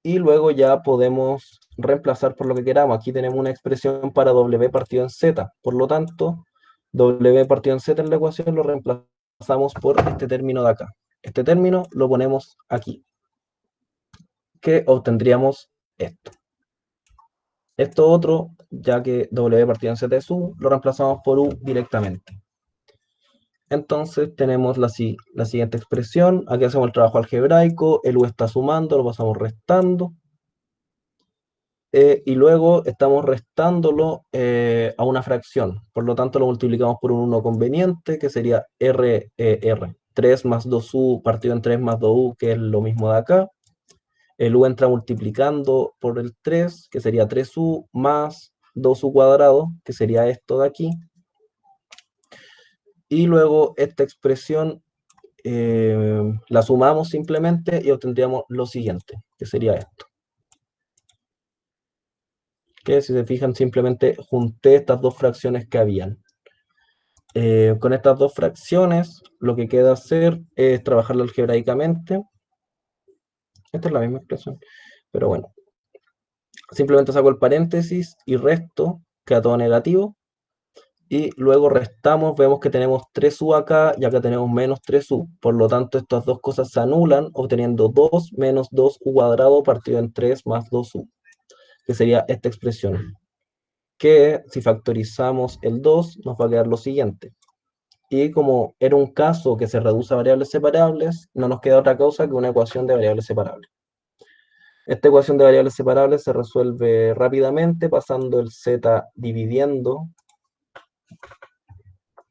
y luego ya podemos reemplazar por lo que queramos. Aquí tenemos una expresión para w partido en z, por lo tanto, w partido en z en la ecuación lo reemplazamos por este término de acá. Este término lo ponemos aquí, que obtendríamos esto. Esto otro, ya que w partido en z es u, lo reemplazamos por u directamente. Entonces tenemos la siguiente expresión. Aquí hacemos el trabajo algebraico, el u está sumando, lo pasamos restando. Y luego estamos restándolo a una fracción. Por lo tanto, lo multiplicamos por un 1 conveniente, que sería r. 3 más 2u partido en 3 más 2u, que es lo mismo de acá. El u entra multiplicando por el 3, que sería 3u, más 2u cuadrado, que sería esto de aquí. Y luego esta expresión la sumamos simplemente y obtendríamos lo siguiente, que sería esto. Que si se fijan, simplemente junté estas dos fracciones que habían. Con estas dos fracciones, lo que queda hacer es trabajarla algebraicamente. Esta es la misma expresión, pero bueno. Simplemente saco el paréntesis y resto, queda todo negativo. Y luego restamos, vemos que tenemos 3u acá y acá tenemos menos 3u. Por lo tanto, estas dos cosas se anulan, obteniendo 2 menos 2u cuadrado partido en 3 más 2u, que sería esta expresión. Que si factorizamos el 2, nos va a quedar lo siguiente. Y como era un caso que se reduce a variables separables, no nos queda otra cosa que una ecuación de variables separables. Esta ecuación de variables separables se resuelve rápidamente pasando el z dividiendo.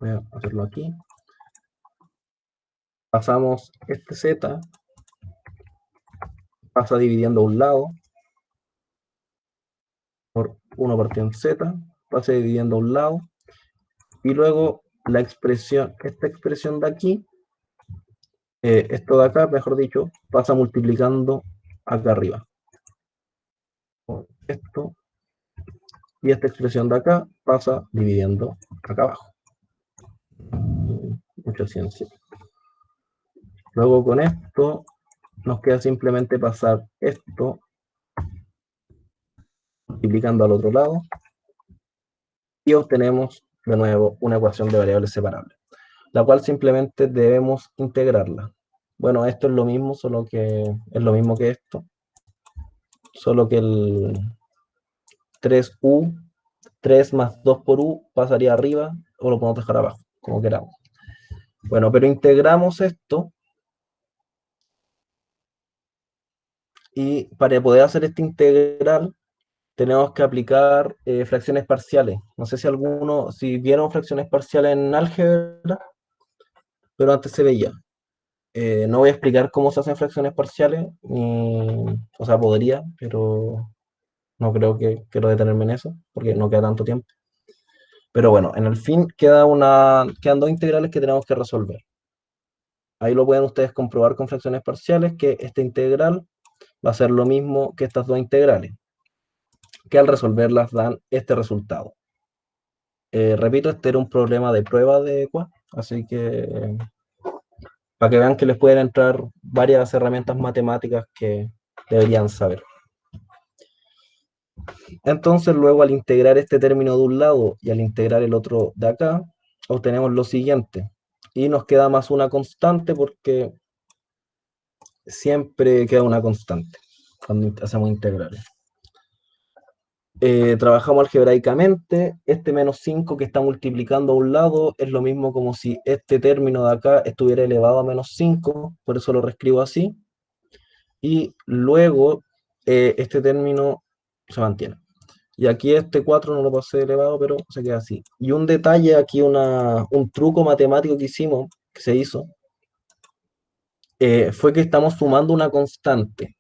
Voy a hacerlo aquí. Pasamos este z, pasa dividiendo a un lado por 1 partido en z, pasa dividiendo a un lado, y luego esta expresión de aquí, esto de acá, mejor dicho, pasa multiplicando acá arriba. Esto, y esta expresión de acá pasa dividiendo acá abajo. Mucha ciencia. Luego con esto nos queda simplemente pasar esto multiplicando al otro lado y obtenemos de nuevo una ecuación de variables separables, la cual simplemente debemos integrarla. Bueno, esto es lo mismo, solo que es lo mismo que esto, solo que el 3u, 3 más 2 por u pasaría arriba, o lo podemos dejar abajo, como queramos. Bueno, pero integramos esto, y para poder hacer esta integral tenemos que aplicar fracciones parciales. No sé si vieron fracciones parciales en álgebra, pero antes se veía. No voy a explicar cómo se hacen fracciones parciales, o sea, podría, pero no creo que quiero detenerme en eso, porque no queda tanto tiempo. Pero bueno, en el fin quedan dos integrales que tenemos que resolver. Ahí lo pueden ustedes comprobar con fracciones parciales, que esta integral va a ser lo mismo que estas dos integrales, que al resolverlas dan este resultado. Repito, este era un problema de prueba de EQUA, así que para que vean que les pueden entrar varias herramientas matemáticas que deberían saber. Entonces, luego al integrar este término de un lado y al integrar el otro de acá, obtenemos lo siguiente. Y nos queda más una constante porque siempre queda una constante cuando hacemos integrales. Trabajamos algebraicamente, este menos 5 que está multiplicando a un lado es lo mismo como si este término de acá estuviera elevado a menos 5, por eso lo reescribo así, y luego este término se mantiene. Y aquí este 4 no lo pasé elevado, pero se queda así. Y un detalle aquí, un truco matemático que hicimos, que se hizo, fue que estamos sumando una constante.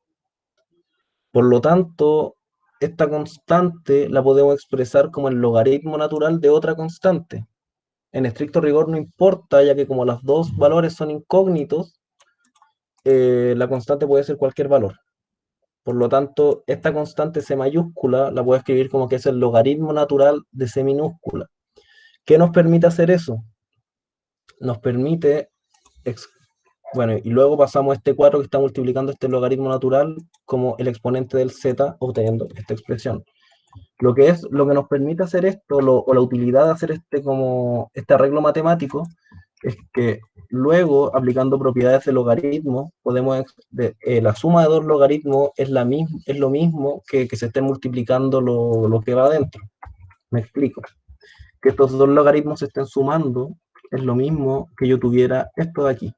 Por lo tanto, esta constante la podemos expresar como el logaritmo natural de otra constante. En estricto rigor no importa, ya que como los dos valores son incógnitos, la constante puede ser cualquier valor. Por lo tanto, esta constante C mayúscula la puedo escribir como que es el logaritmo natural de C minúscula. ¿Qué nos permite hacer eso? Nos permite, bueno, y luego pasamos este 4 que está multiplicando este logaritmo natural como el exponente del z, obteniendo esta expresión. Lo que nos permite hacer esto, o la utilidad de hacer este arreglo matemático, es que luego, aplicando propiedades de logaritmo, la suma de dos logaritmos es lo mismo que se esté multiplicando lo que va adentro. Me explico. Que estos dos logaritmos se estén sumando es lo mismo que yo tuviera esto de aquí.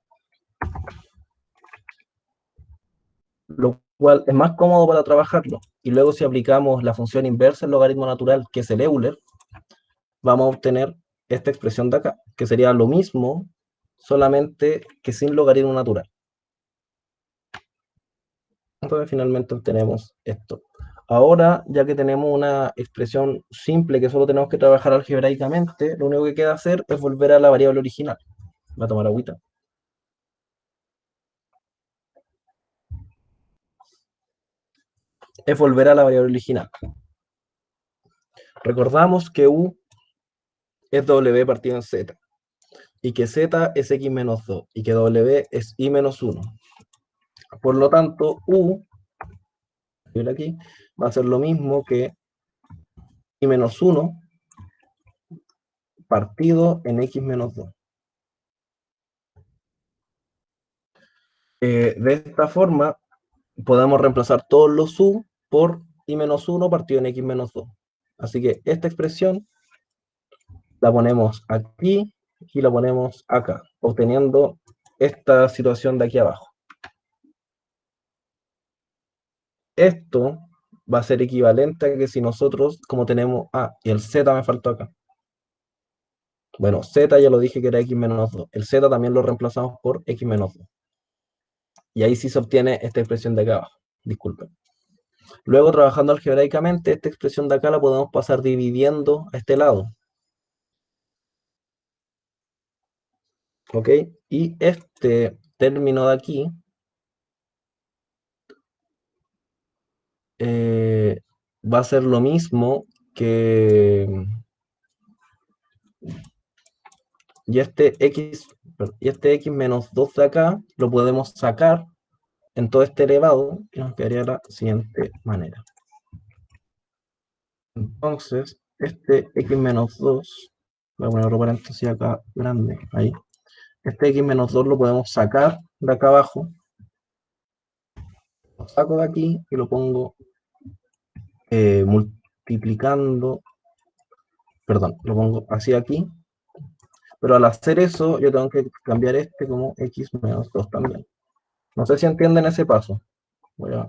Lo cual es más cómodo para trabajarlo. Y luego si aplicamos la función inversa, el logaritmo natural, que es el Euler, vamos a obtener esta expresión de acá, que sería lo mismo, solamente que sin logaritmo natural. Entonces finalmente obtenemos esto. Ahora, ya que tenemos una expresión simple que solo tenemos que trabajar algebraicamente, lo único que queda hacer es volver a la variable original. Voy a tomar agüita. Es volver a la variable original. Recordamos que u es w partido en z, y que z es x menos 2, y que w es y menos 1. Por lo tanto, u aquí va a ser lo mismo que y menos 1 partido en x menos 2. De esta forma, podemos reemplazar todos los u por y menos 1 partido en x menos 2. Así que esta expresión la ponemos aquí y la ponemos acá, obteniendo esta situación de aquí abajo. Esto va a ser equivalente a que si nosotros, como tenemos y el z me faltó acá. Bueno, z ya lo dije que era x menos 2. El z también lo reemplazamos por x menos 2. Y ahí sí se obtiene esta expresión de acá abajo. Disculpen. Luego, trabajando algebraicamente, esta expresión de acá la podemos pasar dividiendo a este lado. ¿Ok? Y este término de aquí va a ser lo mismo que... Y este x menos 2 de acá lo podemos sacar en todo este elevado y nos quedaría de la siguiente manera. Entonces, este x menos 2, voy a poner otro paréntesis acá grande, ahí. Este x menos 2 lo podemos sacar de acá abajo. Lo saco de aquí y lo pongo multiplicando, perdón, lo pongo así aquí. Pero al hacer eso, yo tengo que cambiar este como x menos 2 también. No sé si entienden ese paso. Voy a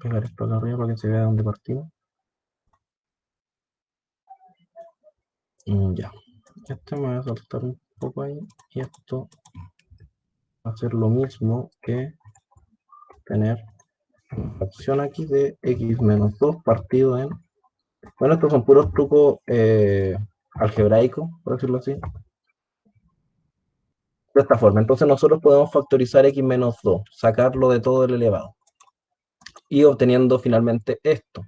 pegar esto acá arriba para que se vea dónde partimos. Ya. Este me voy a saltar un poco ahí. Y esto va a ser lo mismo que tener una fracción aquí de x menos 2 partido en... Bueno, estos son puros trucos algebraicos, por decirlo así. De esta forma, entonces nosotros podemos factorizar x menos 2, sacarlo de todo el elevado. Y obteniendo finalmente esto.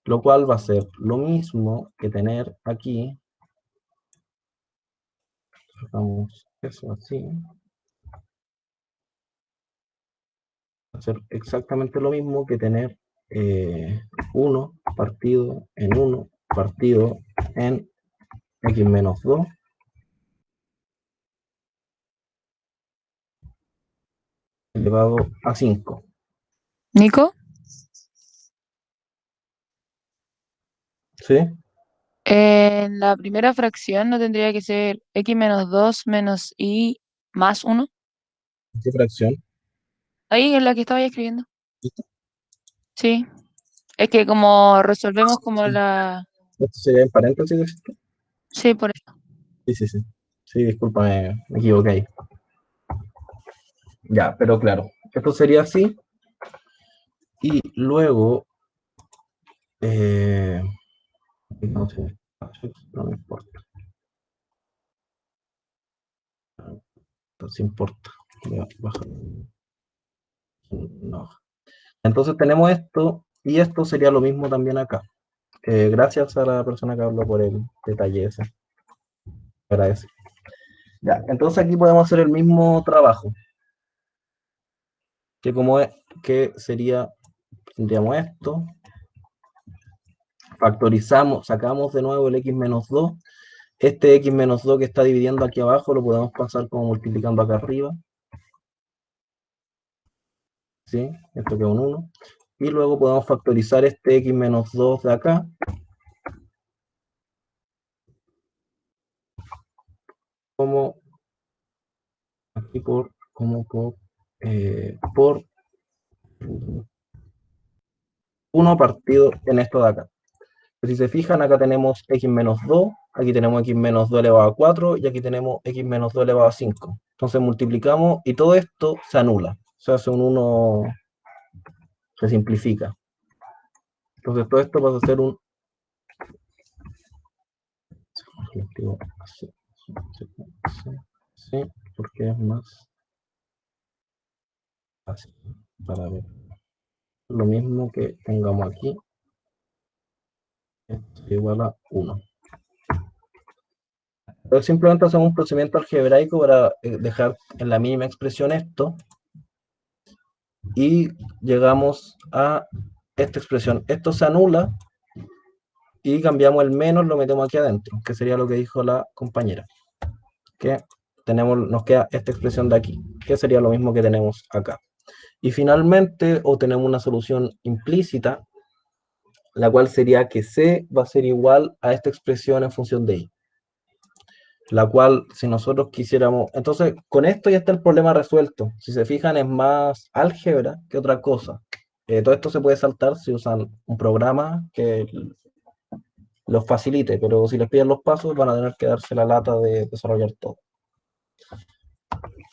Lo cual va a ser lo mismo que tener aquí, sacamos eso así, va a ser exactamente lo mismo que tener 1 partido en 1 partido en x menos 2 elevado a 5. Nico, ¿Sí? En la primera fracción no tendría que ser x menos 2 menos y más uno. ¿Qué fracción? Ahí en la que estaba escribiendo. ¿Listo? Sí. Es que como resolvemos como Sí. la... ¿Esto sería en paréntesis? ¿Esto? Sí, por eso. Sí, sí, sí. Sí, disculpa, me equivoqué ahí. Ya, pero claro, esto sería así. Y luego, eh, no sé, no me importa, no se importa. Ya, baja. No. Entonces tenemos esto y esto sería lo mismo también acá. Gracias a la persona que habló por el detalle ese. Agradece. Ya, entonces aquí podemos hacer el mismo trabajo. Que como es, que sería, tendríamos esto, factorizamos, sacamos de nuevo el x menos 2. Este x menos 2 que está dividiendo aquí abajo lo podemos pasar como multiplicando acá arriba. ¿Sí? Esto queda un 1. Y luego podemos factorizar este x menos 2 de acá. Como aquí por 1 partido en esto de acá. Si se fijan, acá tenemos x menos 2, aquí tenemos x menos 2 elevado a 4 y aquí tenemos x menos 2 elevado a 5. Entonces multiplicamos y todo esto se anula. Se hace un 1, se simplifica. Entonces todo esto pasa a ser un... Sí, porque es más fácil para ver. Lo mismo que tengamos aquí, esto es igual a 1. Pero simplemente hacemos un procedimiento algebraico para dejar en la mínima expresión esto y llegamos a esta expresión. Esto se anula y cambiamos el menos, lo metemos aquí adentro, que sería lo que dijo la compañera. Que nos queda esta expresión de aquí, que sería lo mismo que tenemos acá. Y finalmente obtenemos una solución implícita, la cual sería que C va a ser igual a esta expresión en función de Y. La cual, si nosotros quisiéramos... Entonces, con esto ya está el problema resuelto. Si se fijan, es más álgebra que otra cosa. Todo esto se puede saltar si usan un programa que los facilite, pero si les piden los pasos van a tener que darse la lata de desarrollar todo.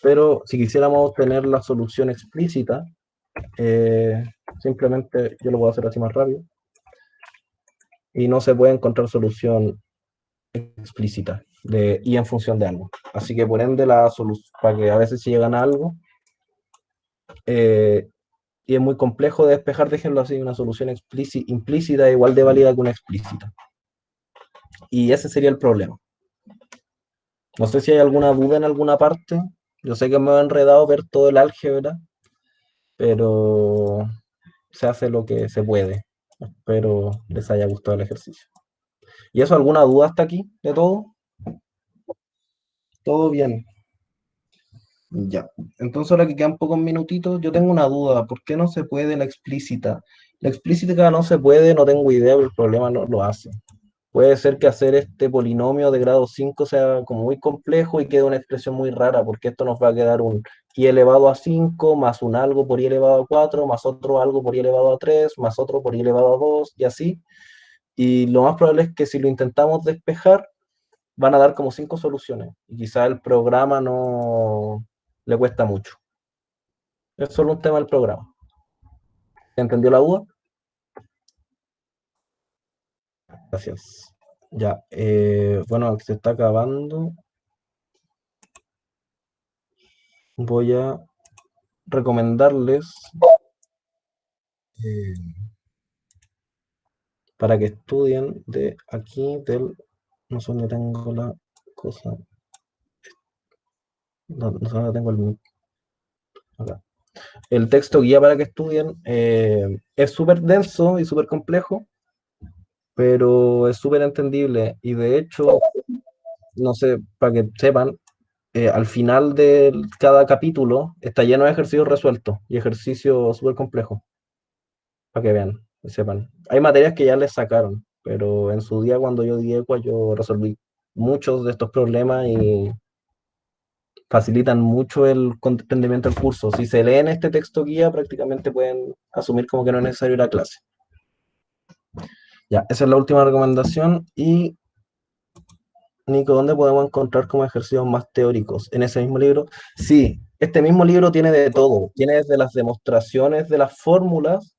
Pero si quisiéramos obtener la solución explícita, simplemente yo lo voy a hacer así más rápido, y no se puede encontrar solución explícita de y en función de algo. Así que por ende, la solución, para que a veces si llegan a algo, y es muy complejo de despejar, déjenlo así, una solución implícita es igual de válida que una explícita. Y ese sería el problema. No sé si hay alguna duda en alguna parte. Yo sé que me he enredado ver todo el álgebra, pero se hace lo que se puede. Espero les haya gustado el ejercicio. ¿Y eso, alguna duda hasta aquí de todo? Todo bien. Ya. Entonces ahora que quedan pocos minutitos, yo tengo una duda. ¿Por qué no se puede la explícita? La explícita no se puede, no tengo idea, pero el problema no lo hace. Puede ser que hacer este polinomio de grado 5 sea como muy complejo y quede una expresión muy rara, porque esto nos va a quedar un y elevado a 5 más un algo por y elevado a 4 más otro algo por y elevado a 3 más otro por y elevado a 2 y así. Y lo más probable es que si lo intentamos despejar, van a dar como 5 soluciones. Y quizá el programa no le cuesta mucho. Es solo un tema del programa. ¿Entendió la duda? Gracias. Ya, bueno, se está acabando. Voy a recomendarles eh, para que estudien de aquí del, no sé dónde tengo la cosa, no sé dónde tengo acá. El texto guía para que estudien es súper denso y súper complejo, pero es súper entendible y de hecho, no sé, para que sepan, al final de cada capítulo está lleno de ejercicios resueltos y ejercicios súper complejos, para que vean y sepan. Hay materias que ya les sacaron. pero en su día cuando yo di ECUA yo resolví muchos de estos problemas y facilitan mucho el comprendimiento del curso. Si se leen este texto guía, prácticamente pueden asumir como que no es necesario ir a clase. Ya, esa es la última recomendación. Y, Nico, ¿dónde podemos encontrar como ejercicios más teóricos? ¿En ese mismo libro? Sí, este mismo libro tiene de todo. Tiene desde las demostraciones de las fórmulas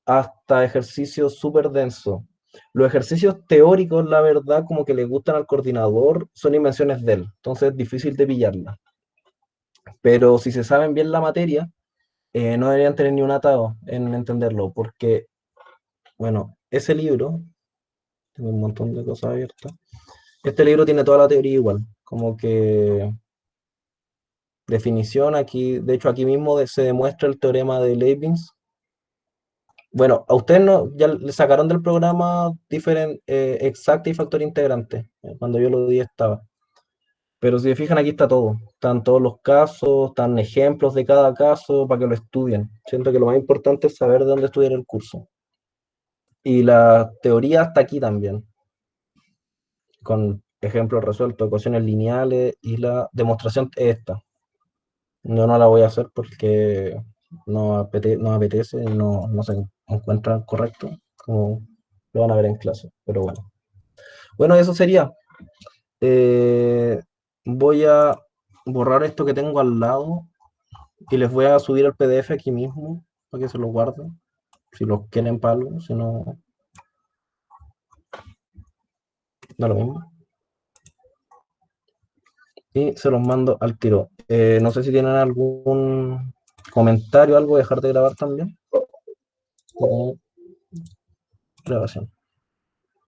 hasta ejercicios súper densos. Los ejercicios teóricos, la verdad, como que le gustan al coordinador, son invenciones de él. Entonces es difícil de pillarla. Pero si se saben bien la materia, no deberían tener ni un atado en entenderlo, porque, bueno, ese libro, tengo un montón de cosas abiertas, este libro tiene toda la teoría igual, como que definición aquí, de hecho aquí mismo se demuestra el teorema de Leibniz. Bueno, a ustedes no, ya le sacaron del programa exacta y factor integrante, cuando yo lo di estaba. Pero si se fijan, aquí está todo. Están todos los casos, están ejemplos de cada caso para que lo estudien. Siento que lo más importante es saber de dónde estudiar el curso. Y la teoría está aquí también, con ejemplos resueltos, ecuaciones lineales, y la demostración es esta. Yo no la voy a hacer porque no apetece, no se encuentra correcto, como lo van a ver en clase. Pero bueno. Bueno, eso sería. Eh, Voy a borrar esto que tengo al lado y les voy a subir el PDF aquí mismo para que se lo guarden. Si lo quieren para algo, si no, da lo mismo. Y se los mando al tiro. No sé si tienen algún comentario, algo, dejar de grabar también. Grabación.